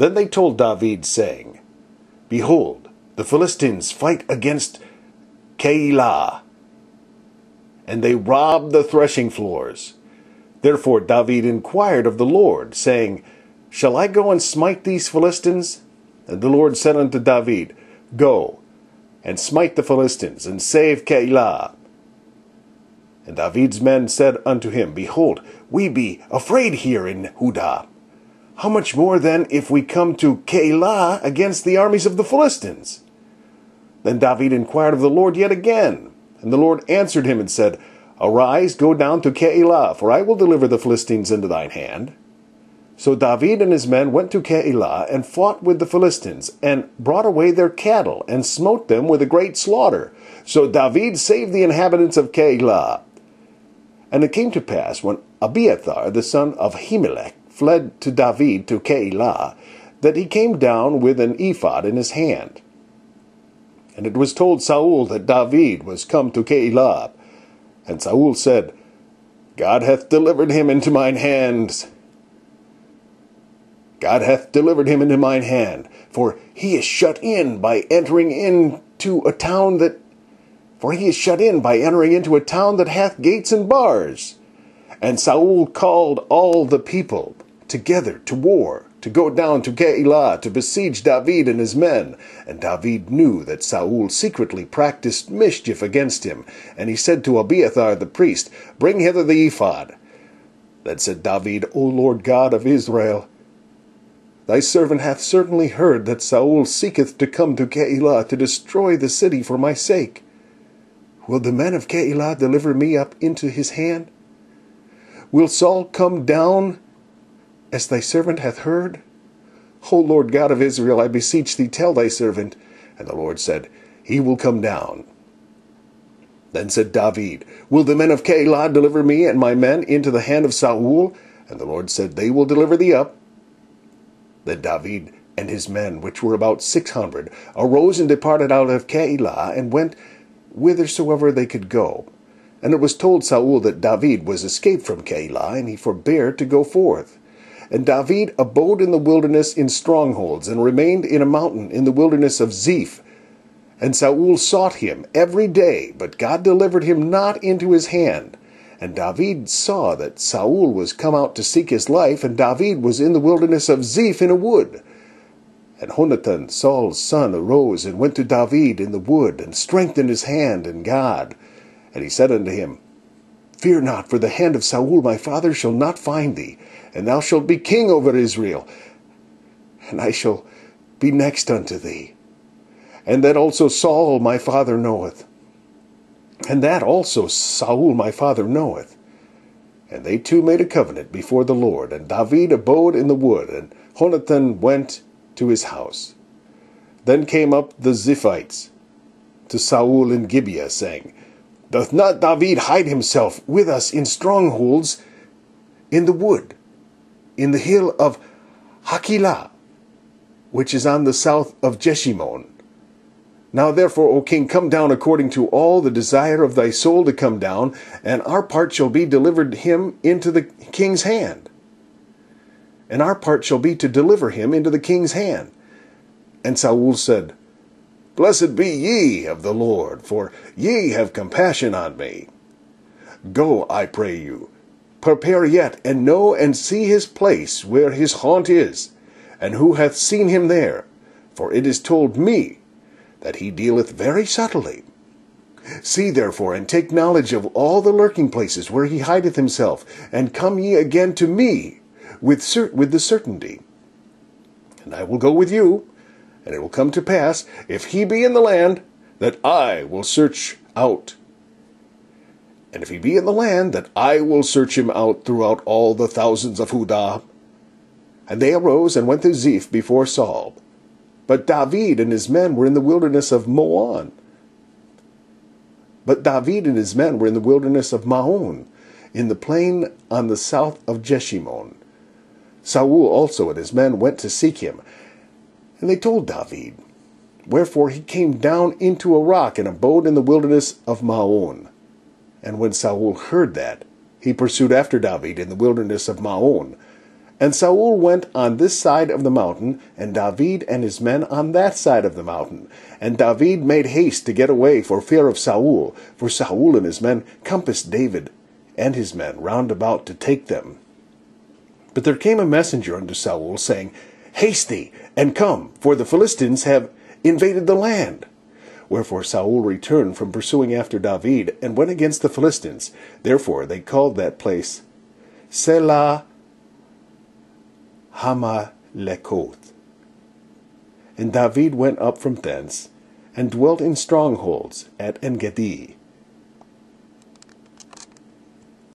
Then they told David, saying, Behold, the Philistines fight against Keilah, and they rob the threshing floors. Therefore David inquired of the Lord, saying, Shall I go and smite these Philistines? And the Lord said unto David, Go, and smite the Philistines, and save Keilah. And David's men said unto him, Behold, we be afraid here in Judah. How much more then if we come to Keilah against the armies of the Philistines? Then David inquired of the Lord yet again. And the Lord answered him and said, Arise, go down to Keilah, for I will deliver the Philistines into thine hand. So David and his men went to Keilah, and fought with the Philistines, and brought away their cattle, and smote them with a great slaughter. So David saved the inhabitants of Keilah. And it came to pass, when Abiathar the son of Ahimelech fled to David to Keilah, that he came down with an ephod in his hand. And it was told Saul that David was come to Keilah. And Saul said, God hath delivered him into mine hands. God hath delivered him into mine hand, for he is shut in by entering into a town that hath gates and bars. And Saul called all the people together to war, to go down to Keilah to besiege David and his men. And David knew that Saul secretly practiced mischief against him. And he said to Abiathar the priest, Bring hither the ephod. Then said David, O Lord God of Israel, Thy servant hath certainly heard that Saul seeketh to come to Keilah to destroy the city for my sake. Will the men of Keilah deliver me up into his hand? Will Saul come down, as thy servant hath heard? O Lord God of Israel, I beseech thee, tell thy servant. And the Lord said, He will come down. Then said David, Will the men of Keilah deliver me and my men into the hand of Saul? And the Lord said, They will deliver thee up. Then David and his men, which were about 600, arose and departed out of Keilah, and went whithersoever they could go. And it was told Saul that David was escaped from Keilah, and he forbare to go forth. And David abode in the wilderness in strongholds, and remained in a mountain in the wilderness of Ziph. And Saul sought him every day, but God delivered him not into his hand. And David saw that Saul was come out to seek his life, and David was in the wilderness of Ziph in a wood. And Jonathan, Saul's son, arose and went to David in the wood, and strengthened his hand in God. And he said unto him, Fear not, for the hand of Saul my father shall not find thee, and thou shalt be king over Israel, and I shall be next unto thee. And that also Saul my father knoweth. And that also Saul my father knoweth. And they two made a covenant before the Lord, and David abode in the wood, and Jonathan went to his house. Then came up the Ziphites to Saul in Gibeah, saying, Doth not David hide himself with us in strongholds in the wood, in the hill of Keilah, which is on the south of Jeshimon? Now therefore, O king, come down according to all the desire of thy soul to come down, and our part shall be delivered him into the king's hand. And our part shall be to deliver him into the king's hand. And Saul said, Blessed be ye of the Lord, for ye have compassion on me. Go, I pray you, prepare yet, and know and see his place where his haunt is, and who hath seen him there, for it is told me that he dealeth very subtly. See therefore, and take knowledge of all the lurking places where he hideth himself, and come ye again to me with the certainty. And I will go with you, and it will come to pass, if he be in the land, that I will search out. And if he be in the land, that I will search him out throughout all the thousands of Judah. And they arose and went to Ziph before Saul. But David and his men were in the wilderness of Maon. In the plain on the south of Jeshimon. Saul also and his men went to seek him. And they told David. Wherefore he came down into a rock, and abode in the wilderness of Maon. And when Saul heard that, he pursued after David in the wilderness of Maon. And Saul went on this side of the mountain, and David and his men on that side of the mountain. And David made haste to get away for fear of Saul, for Saul and his men compassed David and his men round about to take them. But there came a messenger unto Saul, saying, Haste thee, and come, for the Philistines have invaded the land. Wherefore Saul returned from pursuing after David, and went against the Philistines. Therefore they called that place Selah Hamalekoth. And David went up from thence, and dwelt in strongholds at Engedi.